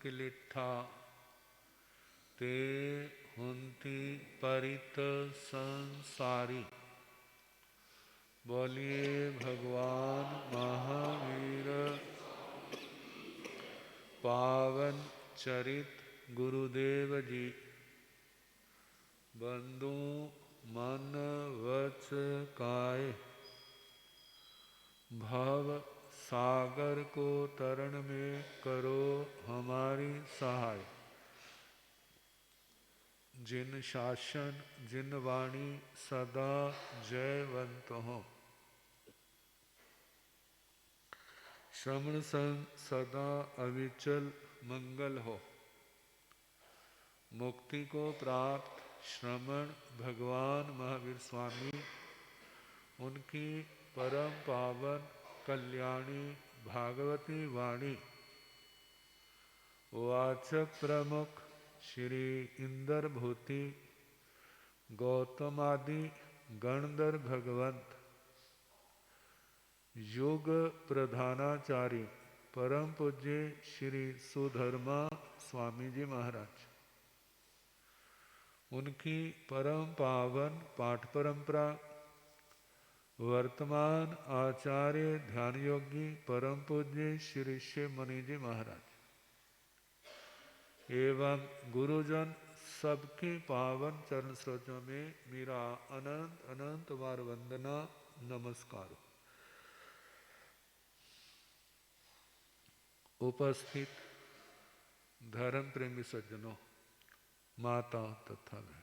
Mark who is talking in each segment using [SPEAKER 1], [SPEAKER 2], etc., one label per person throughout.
[SPEAKER 1] किलिठा ते हुंती परित संसारी। बोलिए भगवान महावीर पावन चरित गुरुदेव जी। बंधु मन वच काय भव सागर को तरण में करो हमारी सहाय। जिन शासन जिन वाणी सदा जयवंत हो। श्रवण सदा अविचल मंगल हो। मुक्ति को प्राप्त श्रमण भगवान महावीर स्वामी उनकी परम पावन कल्याणी भागवती वाणी वाचक प्रमुख श्री इंदर भूति गौतमादि गणधर भगवंत योग प्रधानाचार्य परम पूज्य श्री सुधर्मा स्वामी जी महाराज उनकी परम पावन पाठ परंपरा वर्तमान आचार्य ध्यान योगी परम पूज्य श्री शिव मुनि जी महाराज एवं गुरुजन सबके पावन चरण सरोजों में मेरा अनंत अनंत बार वंदना नमस्कार। उपस्थित धर्म प्रेमी सज्जनों, माता तथा बहन,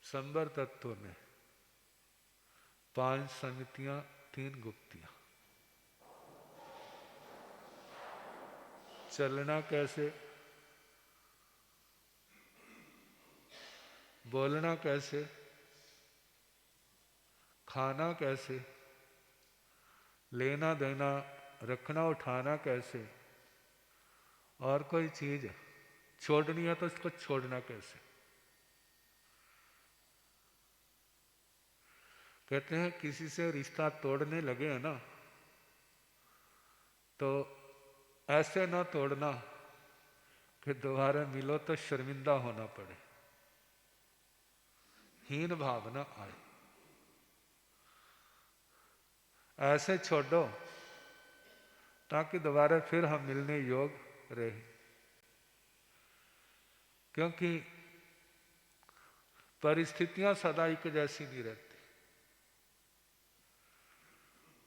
[SPEAKER 1] संबर तत्व में 5 संगतियां 3 गुप्तियां। चलना कैसे, बोलना कैसे, खाना कैसे, लेना देना रखना उठाना कैसे, और कोई चीज छोड़नी है तो इसको छोड़ना कैसे। कहते हैं किसी से रिश्ता तोड़ने लगे हैं ना, तो ऐसे ना तोड़ना कि दोबारा मिलो तो शर्मिंदा होना पड़े, हीन भावना आए। ऐसे छोड़ो ताकि दोबारा फिर हम मिलने योग रहे। क्योंकि परिस्थितियां सदा एक जैसी नहीं रहती।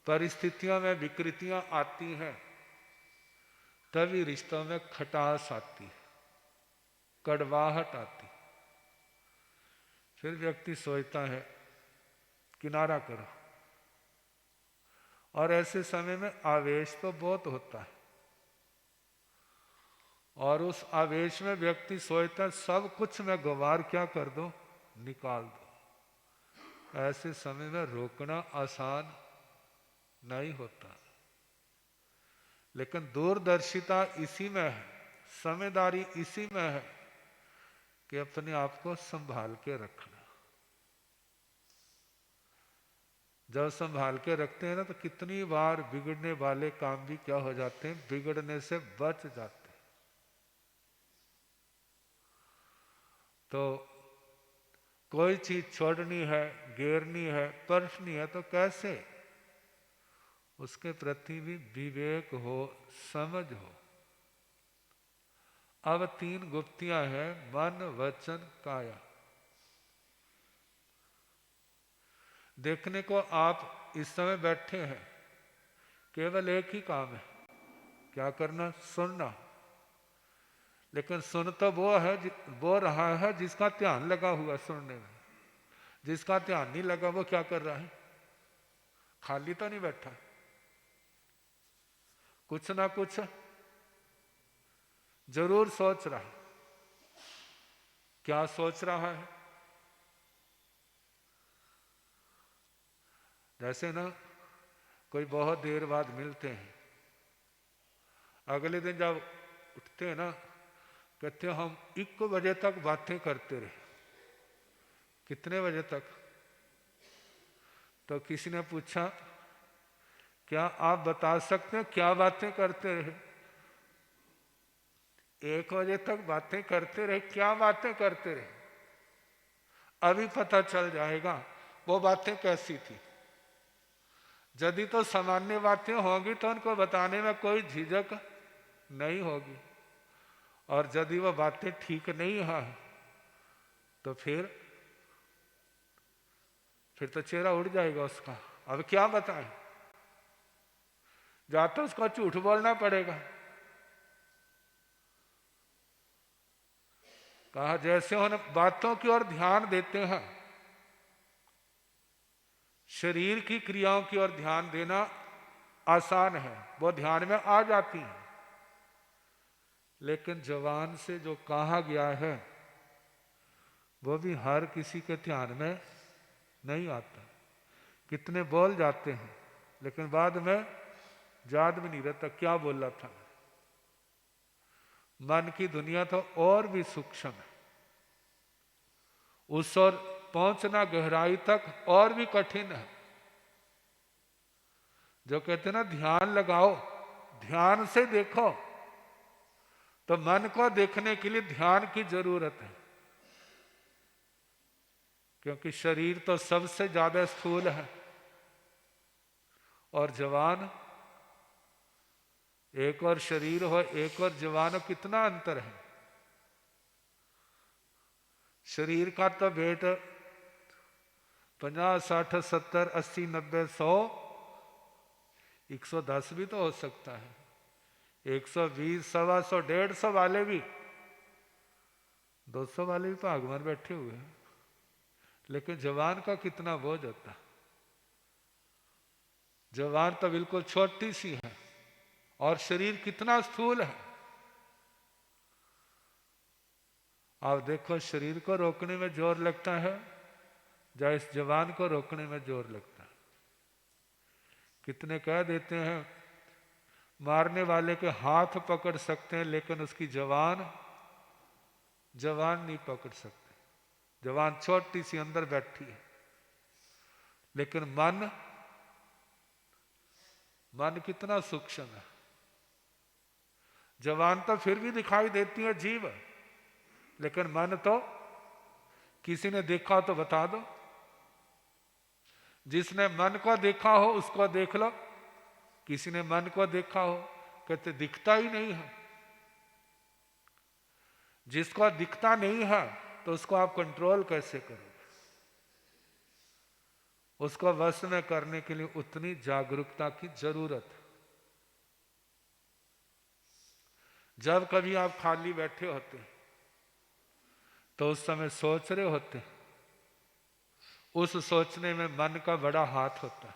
[SPEAKER 1] परिस्थितियों में विकृतियां आती हैं तभी रिश्तों में खटास आती है, कड़वाहट आती। फिर व्यक्ति सोचता है किनारा करो, और ऐसे समय में आवेश तो बहुत होता है, और उस आवेश में व्यक्ति सोचता है सब कुछ मैं गवार क्या कर दो, निकाल दो। ऐसे समय में रोकना आसान नहीं होता, लेकिन दूरदर्शिता इसी में है, समझदारी इसी में है कि अपने आप को संभाल के रखना। जब संभाल के रखते हैं ना तो कितनी बार बिगड़ने वाले काम भी क्या हो जाते हैं, बिगड़ने से बच जाते हैं। तो कोई चीज छोड़नी है, गिरनी है, परखनी है तो कैसे, उसके प्रति भी विवेक हो, समझ हो। अब 3 गुप्तियां हैं, मन वचन काया। देखने को आप इस समय बैठे हैं, केवल एक ही काम है, क्या करना, सुनना। लेकिन सुन तो वो रहा है जिसका ध्यान लगा हुआ सुनने में। जिसका ध्यान नहीं लगा वो क्या कर रहा है, खाली तो नहीं बैठा, कुछ ना कुछ जरूर सोच रहा है। क्या सोच रहा है, जैसे ना कोई बहुत देर बाद मिलते हैं, अगले दिन जब उठते हैं ना, कहते हैं हम 1 बजे तक बातें करते रहे। कितने बजे तक? तो किसी ने पूछा क्या आप बता सकते हैं क्या बातें करते रहे? 1 बजे तक बातें करते रहे, क्या बातें करते रहे? अभी पता चल जाएगा वो बातें कैसी थी। यदि तो सामान्य बातें होंगी तो उनको बताने में कोई झिझक नहीं होगी, और यदि वो बातें ठीक नहीं है तो फिर तो चेहरा उड़ जाएगा उसका। अब क्या बताएं, या तो उसको झूठ बोलना पड़ेगा। कहा जैसे उन बातों की ओर ध्यान देते हैं, शरीर की क्रियाओं की ओर ध्यान देना आसान है, वो ध्यान में आ जाती है। लेकिन जवान से जो कहा गया है वो भी हर किसी के ध्यान में नहीं आता। कितने बोल जाते हैं लेकिन बाद में याद भी नहीं रहता क्या बोला था। मन की दुनिया तो और भी सूक्ष्म है, उस ओर पहुंचना गहराई तक और भी कठिन है। जो कहते हैं ना ध्यान लगाओ, ध्यान से देखो, तो मन को देखने के लिए ध्यान की जरूरत है। क्योंकि शरीर तो सबसे ज्यादा स्थूल है, और जवान एक और शरीर हो, एक और जवान हो, कितना अंतर है। शरीर का तो वेट 50, 60, 70, 80, 90, 100, 110 भी तो हो सकता है, 120, 125, 150 वाले भी, 200 वाले भी भाग में बैठे हुए हैं। लेकिन जवान का कितना बोझ होता है। जवान तो बिल्कुल छोटी सी है और शरीर कितना स्थूल है। आप देखो शरीर को रोकने में जोर लगता है या इस जवान को रोकने में जोर लगता है। कितने कह देते हैं मारने वाले के हाथ पकड़ सकते हैं लेकिन उसकी जवान नहीं पकड़ सकते। जवान छोटी सी अंदर बैठी है, लेकिन मन कितना सूक्ष्म है। जवान तो फिर भी दिखाई देती है जीव, लेकिन मन तो किसी ने देखा तो बता दो। जिसने मन को देखा हो उसको देख लो, किसी ने मन को देखा हो कहते दिखता ही नहीं है। जिसको दिखता नहीं है तो उसको आप कंट्रोल कैसे करोगे? उसको वश में करने के लिए उतनी जागरूकता की जरूरत है। जब कभी आप खाली बैठे होते हैं तो उस समय सोच रहे होते हैं, उस सोचने में मन का बड़ा हाथ होता है।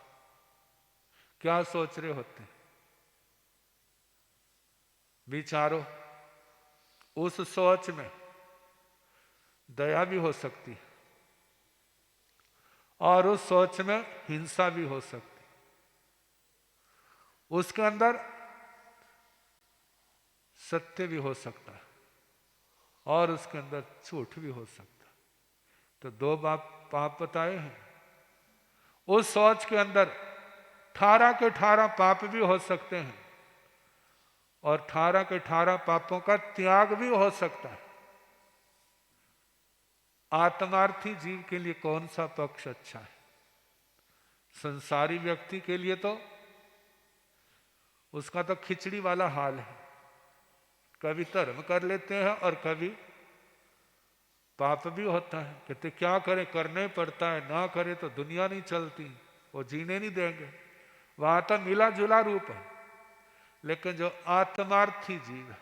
[SPEAKER 1] क्या सोच रहे होते हैं? विचारो। उस सोच में दया भी हो सकती है और उस सोच में हिंसा भी हो सकती है। उसके अंदर सत्य भी हो सकता है और उसके अंदर झूठ भी हो सकता है। तो 2 पाप बताए हैं। उस सोच के अंदर 18 के 18 पाप भी हो सकते हैं और 18 के 18 पापों का त्याग भी हो सकता है। आत्मार्थी जीव के लिए कौन सा पक्ष अच्छा है? संसारी व्यक्ति के लिए तो उसका तो खिचड़ी वाला हाल है। कभी धर्म कर लेते हैं और कभी पाप भी होता है। कहते क्या करें, करना ही पड़ता है, ना करे तो दुनिया नहीं चलती, वो जीने नहीं देंगे। वहां तो मिला जुला रूप है। लेकिन जो आत्मार्थी जीव है,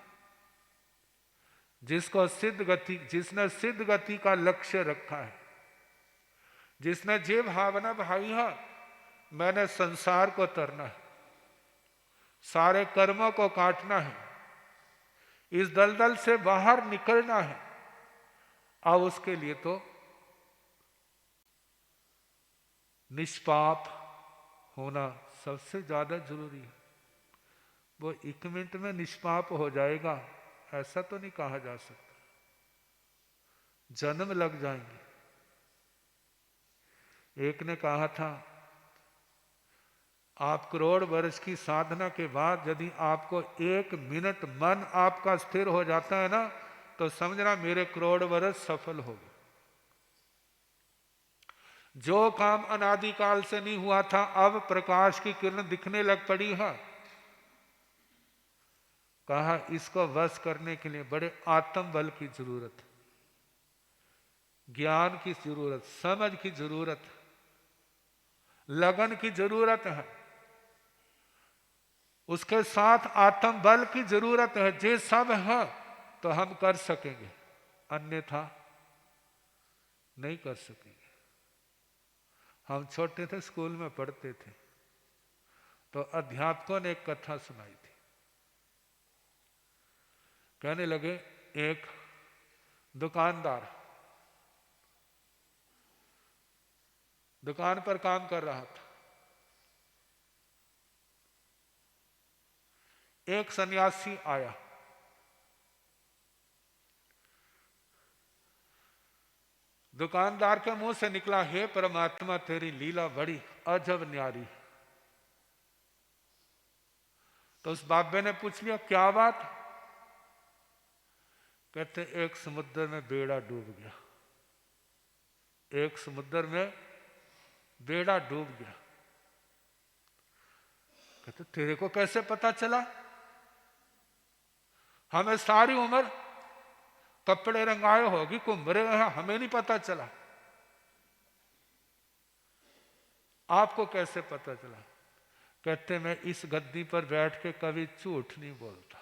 [SPEAKER 1] जिसने सिद्ध गति का लक्ष्य रखा है, जिसने जे भावना भाई है मैंने संसार को तरना है, सारे कर्मों को काटना है, इस दलदल से बाहर निकलना है, अब उसके लिए तो निष्पाप होना सबसे ज्यादा जरूरी है। वो 1 मिनट में निष्पाप हो जाएगा ऐसा तो नहीं कहा जा सकता, जन्म लग जाएंगे। एक ने कहा था आप करोड़ वर्ष की साधना के बाद यदि आपको 1 मिनट मन आपका स्थिर हो जाता है ना, तो समझना मेरे करोड़ वर्ष सफल हो गए। जो काम अनादिकाल से नहीं हुआ था, अब प्रकाश की किरण दिखने लग पड़ी है। कहा इसको वश करने के लिए बड़े आत्म बल की जरूरत है, ज्ञान की जरूरत, समझ की जरूरत, लगन की जरूरत है, उसके साथ आत्म बल की जरूरत है। ये सब है तो हम कर सकेंगे, अन्यथा नहीं कर सकेंगे। हम छोटे थे, स्कूल में पढ़ते थे, तो अध्यापकों ने एक कथा सुनाई थी। कहने लगे एक दुकानदार दुकान पर काम कर रहा था। एक सन्यासी आया, दुकानदार के मुंह से निकला, हे परमात्मा तेरी लीला बड़ी अजब न्यारी। तो उस बाबे ने पूछ लिया क्या बात? कहते एक समुद्र में बेड़ा डूब गया, एक समुद्र में बेड़ा डूब गया। कहते तेरे को कैसे पता चला? हमें सारी उम्र कपड़े रंगाए होगी, घूम रहे हैं, हमें नहीं पता चला, आपको कैसे पता चला? कहते मैं इस गद्दी पर बैठ के कभी झूठ नहीं बोलता।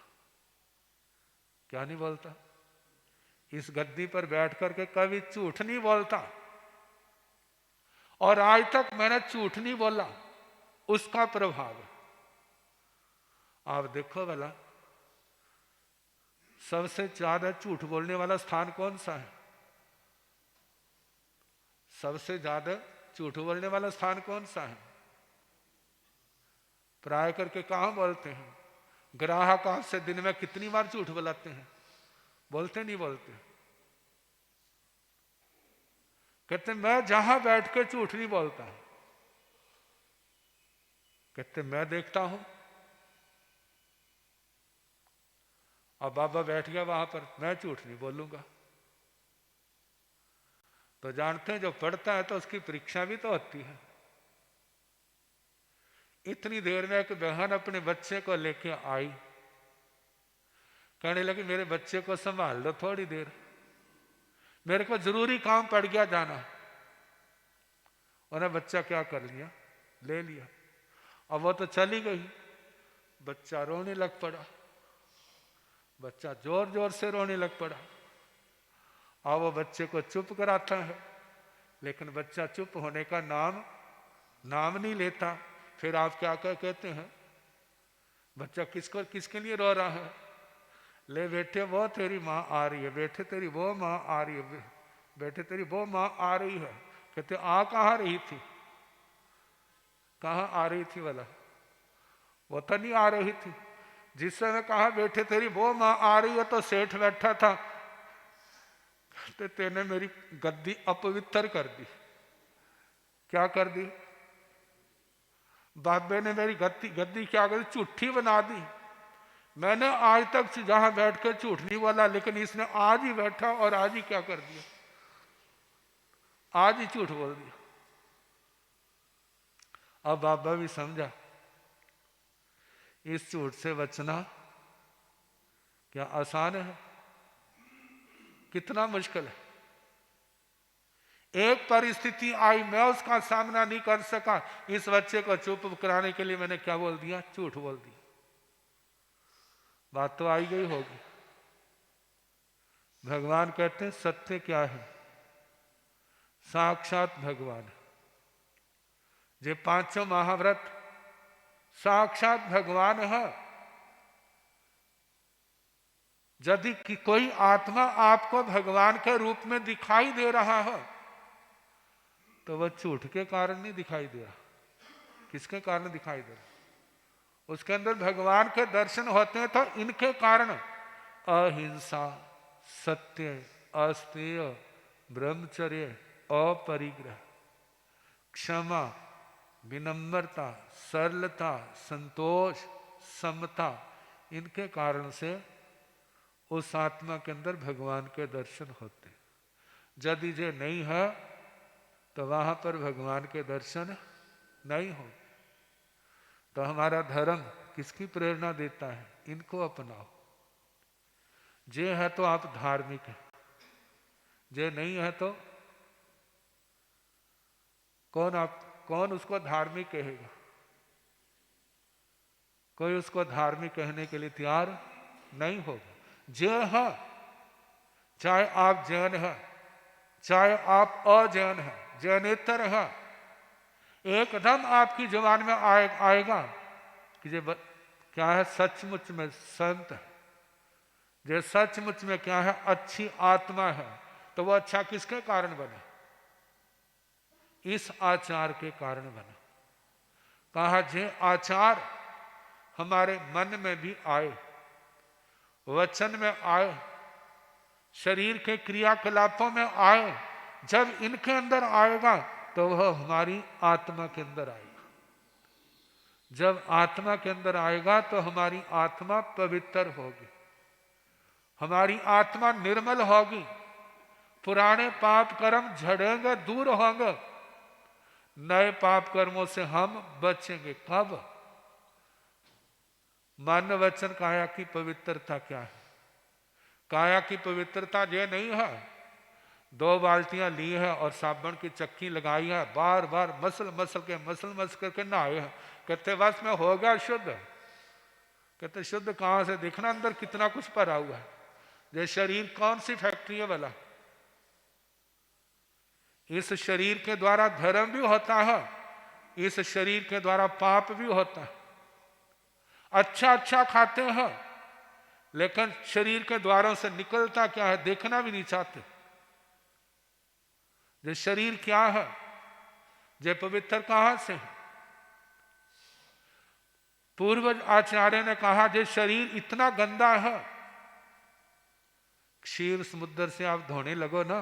[SPEAKER 1] क्या नहीं बोलता? इस गद्दी पर बैठ करके कभी झूठ नहीं बोलता, और आज तक मैंने झूठ नहीं बोला, उसका प्रभाव है। आप देखो भला सबसे ज्यादा झूठ बोलने वाला स्थान कौन सा है? सबसे ज्यादा झूठ बोलने वाला स्थान कौन सा है? प्राय करके कहां बोलते हैं? ग्राहक आपसे दिन में कितनी बार झूठ बुलाते हैं? बोलते नहीं बोलते? कहते मैं जहां बैठ के झूठ नहीं बोलता। कहते मैं देखता हूं। अब बाबा बैठ गया वहां पर, मैं झूठ नहीं बोलूंगा। तो जानते हैं जो पढ़ता है तो उसकी परीक्षा भी तो होती है। इतनी देर में एक बहन अपने बच्चे को लेके आई, कहने लगी मेरे बच्चे को संभाल लो थोड़ी देर, मेरे को जरूरी काम पड़ गया जाना। उन्हें बच्चा क्या कर लिया, ले लिया। अब वो तो चली गई, बच्चा रोने लग पड़ा, बच्चा जोर जोर से रोने लग पड़ा। अब वो बच्चे को चुप कराता है, लेकिन बच्चा चुप होने का नाम नहीं लेता। फिर आप क्या कहते हैं, बच्चा किसके लिए रो रहा है? ले बेटे वो तेरी माँ आ रही है, बेटे तेरी वो माँ आ रही है, बेटे तेरी वो माँ आ रही है। कहते आ कहाँ रही थी? कहाँ आ रही थी वाला? वो तो नहीं आ रही थी। जिस समय कहा बेटे तेरी वो माँ आ रही है तो सेठ बैठा था, कहते तेने मेरी गद्दी अपवित्र कर दी। क्या कर दी? बाबे ने मेरी गद्दी क्या कर दी? झूठी बना दी। मैंने आज तक जहां बैठ कर झूठ नहीं बोला, लेकिन इसने आज ही बैठा और आज ही क्या कर दिया, आज ही झूठ बोल दिया। अब बाबा भी समझा इस झूठ से बचना क्या आसान है, कितना मुश्किल है। एक परिस्थिति आई, मैं उसका सामना नहीं कर सका, इस बच्चे को चुप कराने के लिए मैंने क्या बोल दिया? झूठ बोल दिया। बात तो आई गई होगी। भगवान कहते हैं सत्य क्या है? साक्षात भगवान। ये पांचों महाव्रत साक्षात भगवान है। यदि कोई आत्मा आपको भगवान के रूप में दिखाई दे रहा है तो वह झूठ के कारण नहीं दिखाई दे रहा। किसके कारण दिखाई दे रहा? उसके अंदर भगवान के दर्शन होते हैं तो इनके कारण, अहिंसा, सत्य, अस्तेय, ब्रह्मचर्य, अपरिग्रह, क्षमा, विनम्रता, सरलता, संतोष, समता, इनके कारण से उस आत्मा के अंदर भगवान के दर्शन होते। यदि ये नहीं है तो वहां पर भगवान के दर्शन नहीं हो। तो हमारा धर्म किसकी प्रेरणा देता है? इनको अपनाओ। जे है तो आप धार्मिक हैं, जे नहीं है तो कौन उसको धार्मिक कहेगा? कोई उसको धार्मिक कहने के लिए तैयार नहीं होगा। जे है, चाहे आप जैन हैं, चाहे आप अजैन हैं, जैनेतर हैं, एकदम आपकी जुबान में आएगा कि ये क्या है, सचमुच में संत है, ये सचमुच में क्या है, अच्छी आत्मा है। तो वो अच्छा किसके कारण बने? इस आचार के कारण बना। कहा जे आचार हमारे मन में भी आए, वचन में आए, शरीर के क्रियाकलापों में आए, जब इनके अंदर आएगा तो वह हमारी आत्मा के अंदर आएगा। जब आत्मा के अंदर आएगा तो हमारी आत्मा पवित्र होगी, हमारी आत्मा निर्मल होगी, पुराने पाप कर्म झड़ेंगे, दूर होंगे, नए पाप कर्मों से हम बचेंगे। कब? मन वचन काया की पवित्रता क्या है? काया की पवित्रता ये नहीं है 2 बाल्टियां ली है और साबुन की चक्की लगाई है, बार बार मसल करके नहाए हैं, कहते बस में हो गया शुद्ध। कहते शुद्ध कहां से? देखना अंदर कितना कुछ भरा हुआ है। ये शरीर कौन सी फैक्ट्री है भला? इस शरीर के द्वारा धर्म भी होता है, इस शरीर के द्वारा पाप भी होता है। अच्छा खाते हैं, लेकिन शरीर के द्वारों से निकलता क्या है देखना भी नहीं चाहते। ये शरीर क्या है? ये पवित्र कहां से है? पूर्व आचार्य ने कहा ये शरीर इतना गंदा है, क्षीर समुद्र से आप धोने लगो ना,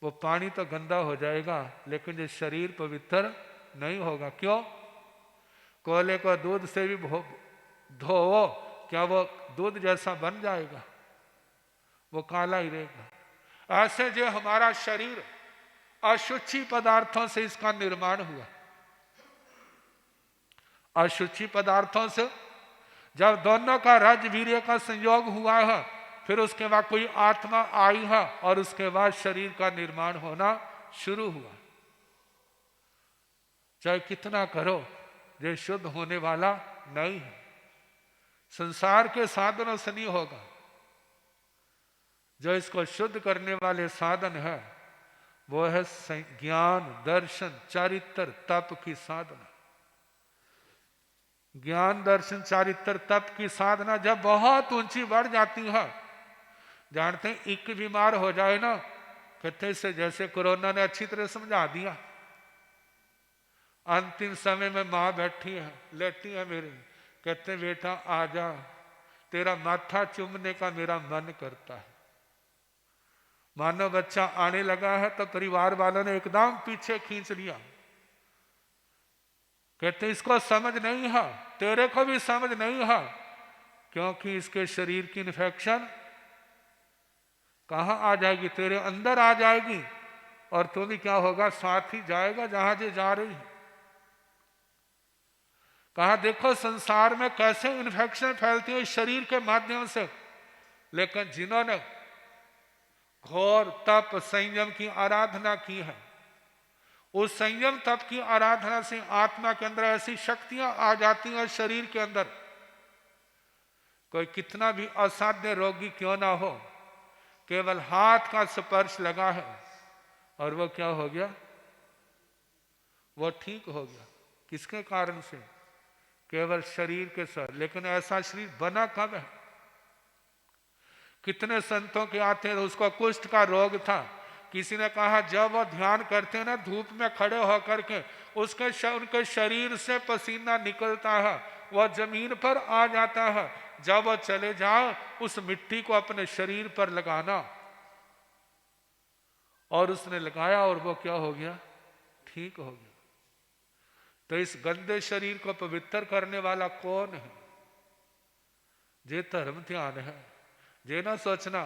[SPEAKER 1] वो पानी तो गंदा हो जाएगा, लेकिन ये शरीर पवित्र नहीं होगा। क्यों? कोयले को दूध से भी धोवो, क्या वो दूध जैसा बन जाएगा? वो काला ही रहेगा। ऐसे जो हमारा शरीर अशुचि पदार्थों से इसका निर्माण हुआ, अशुचि पदार्थों से जब दोनों का रज वीर्य का संयोग हुआ है, फिर उसके बाद कोई आत्मा आई है और उसके बाद शरीर का निर्माण होना शुरू हुआ। चाहे कितना करो, ये शुद्ध होने वाला नहीं है। संसार के साधनों से नहीं होगा। जो इसको शुद्ध करने वाले साधन है वो है ज्ञान, दर्शन, चारित्र, तप की साधना। ज्ञान, दर्शन, चारित्र, तप की साधना जब बहुत ऊंची बढ़ जाती है, जानते हैं एक बीमार हो जाए ना, कहते से जैसे कोरोना ने अच्छी तरह समझा दिया। अंतिम समय में माँ बैठी है, लेटी है मेरी, कहते बेटा आ जा, तेरा माथा चूमने का मेरा मन करता है। मानो बच्चा आने लगा है तो परिवार वालों ने एकदम पीछे खींच लिया। कहते इसको समझ नहीं है, तेरे को भी समझ नहीं है, क्योंकि इसके शरीर की इन्फेक्शन कहाँ आ जाएगी? तेरे अंदर आ जाएगी, और तू भी क्या होगा? साथ ही जाएगा जहां जे जा रही है। कहा देखो संसार में कैसे इन्फेक्शन फैलती है शरीर के माध्यम से, लेकिन जिन्होंने घोर तप संयम की आराधना की है, उस संयम तप की आराधना से आत्मा के अंदर ऐसी शक्तियां आ जाती हैं शरीर के अंदर, कोई कितना भी असाध्य रोगी क्यों ना हो, केवल हाथ का स्पर्श लगा है और वो क्या हो गया? वो ठीक हो गया। किसके कारण से? केवल शरीर के साथ। लेकिन ऐसा शरीर बना कब है? कितने संतों के आते हैं, उसको कुष्ठ का रोग था। किसी ने कहा जब वो ध्यान करते हैं ना धूप में खड़े होकर के, उनके शरीर से पसीना निकलता है, वह जमीन पर आ जाता है। जब वो चले जाओ उस मिट्टी को अपने शरीर पर लगाना, और उसने लगाया और वो क्या हो गया? ठीक हो गया। तो इस गंदे शरीर को पवित्र करने वाला कौन है? जे धर्म ध्यान है। जे ना सोचना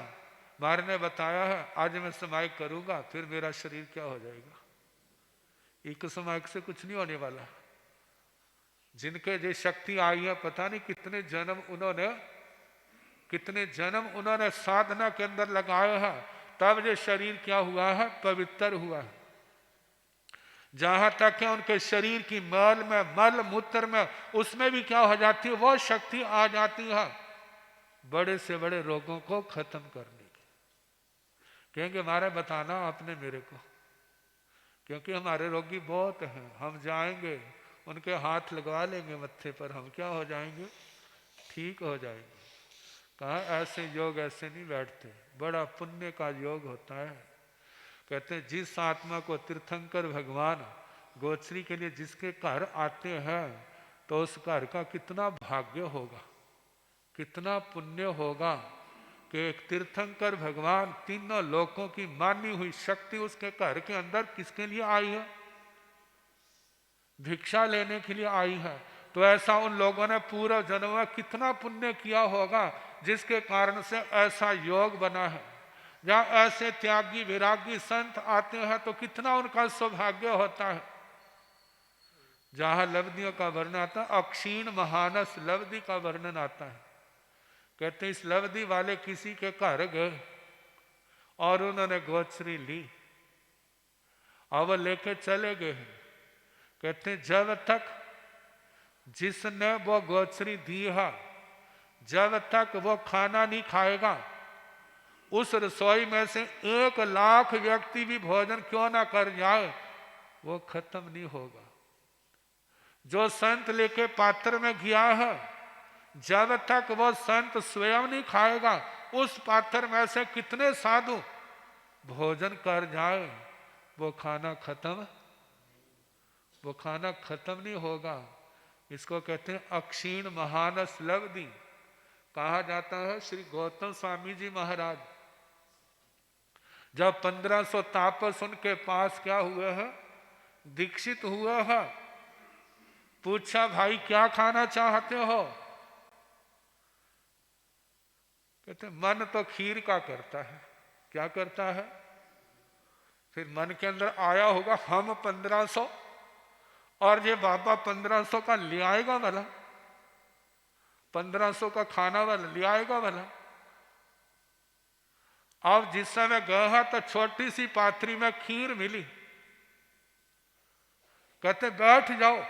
[SPEAKER 1] मारे ने बताया है आज मैं समायिक करूंगा फिर मेरा शरीर क्या हो जाएगा। एक समायिक से कुछ नहीं होने वाला। जिनके जो शक्ति आई है पता नहीं कितने जन्म उन्होंने साधना के अंदर लगाया है, तब ये शरीर क्या हुआ है, पवित्र हुआ है। जहां तक है उनके शरीर की मल मूत्र में उसमें भी क्या हो जाती है, वो शक्ति आ जाती है बड़े से बड़े रोगों को खत्म करने की। कहेंगे हमारा बताना आपने मेरे को, क्योंकि हमारे रोगी बहुत हैं। हम जाएंगे उनके हाथ लगवा लेंगे मत्थे पर, हम क्या हो जाएंगे, ठीक हो जाएंगे। कहा ऐसे योग ऐसे नहीं बैठते, बड़ा पुण्य का योग होता है। कहते हैं जिस आत्मा को तीर्थंकर भगवान गोचरी के लिए जिसके घर आते हैं तो उस घर का कितना भाग्य होगा, कितना पुण्य होगा कि एक तीर्थंकर भगवान तीनों लोकों की मानी हुई शक्ति उसके घर के अंदर किसके लिए आई है, भिक्षा लेने के लिए आई है। तो ऐसा उन लोगों ने पूरा जन्म में कितना पुण्य किया होगा जिसके कारण से ऐसा योग बना है। जहाँ ऐसे त्यागी विरागी संत आते हैं तो कितना उनका सौभाग्य होता है। जहाँ लब्धियों का वर्णन आता है, अक्षीण महानस लब्धि का वर्णन आता है। कहते इस लब्धि वाले किसी के घर गए और उन्होंने गोचरी ली और वो लेके चले गए। कहते जब तक जिसने वो गोचरी दी है जब तक वो खाना नहीं खाएगा, उस रसोई में से 1 लाख व्यक्ति भी भोजन क्यों ना कर जाए वो खत्म नहीं होगा। जो संत लेके पात्र में गया है जब तक वो संत स्वयं नहीं खाएगा, उस पात्र में से कितने साधु भोजन कर जाए वो खाना खत्म नहीं होगा। इसको कहते हैं अक्षीण महानस लब्धि। कहा जाता है श्री गौतम स्वामी जी महाराज जब 1500 तापस उनके पास क्या हुए हैं, दीक्षित हुए हैं, पूछा भाई क्या खाना चाहते हो। कहते मन तो खीर का करता है। क्या करता है? फिर मन के अंदर आया होगा हम 1500 और ये बाबा 1500 का ले आएगा वाला, 1500 का खाना वाला ले आएगा वाला। अब जिस समय गया तो छोटी सी पात्री में खीर मिली। कहते बैठ जाओ।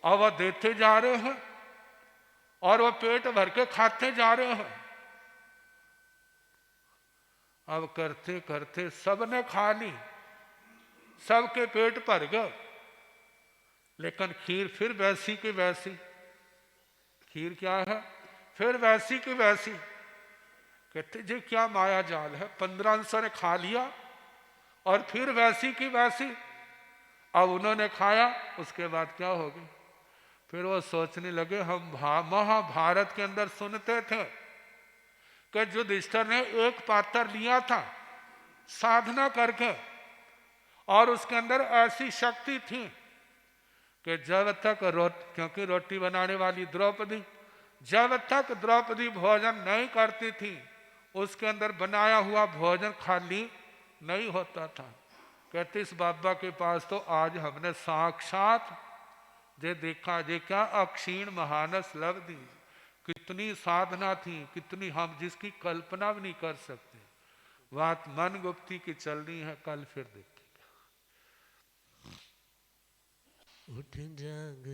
[SPEAKER 1] अब वह देते जा रहे हैं और वह पेट भर के खाते जा रहे हैं। अब करते करते सबने खा ली, सबके पेट भर गए, लेकिन खीर फिर वैसी की वैसी। खीर क्या है? फिर वैसी की वैसी। कहते जी क्या माया जाल है, 1500 ने खा लिया और फिर वैसी की वैसी। अब उन्होंने खाया, उसके बाद क्या हो गई? फिर वो सोचने लगे हम महाभारत के अंदर सुनते थे कि युधिष्ठिर ने एक पात्र लिया था साधना करके और उसके अंदर ऐसी शक्ति थी कि जब तक क्योंकि रोटी बनाने वाली द्रौपदी, जब तक द्रौपदी भोजन नहीं करती थी उसके अंदर बनाया हुआ भोजन खाली नहीं होता था। कहते इस बाबा के पास तो आज हमने साक्षात जे देखा, जे क्या अक्षीण महानस लब्धि। कितनी साधना थी, कितनी हम जिसकी कल्पना भी नहीं कर सकते। बात मन गुप्ती की चलनी है, कल फिर देखेंगे। उठ जाग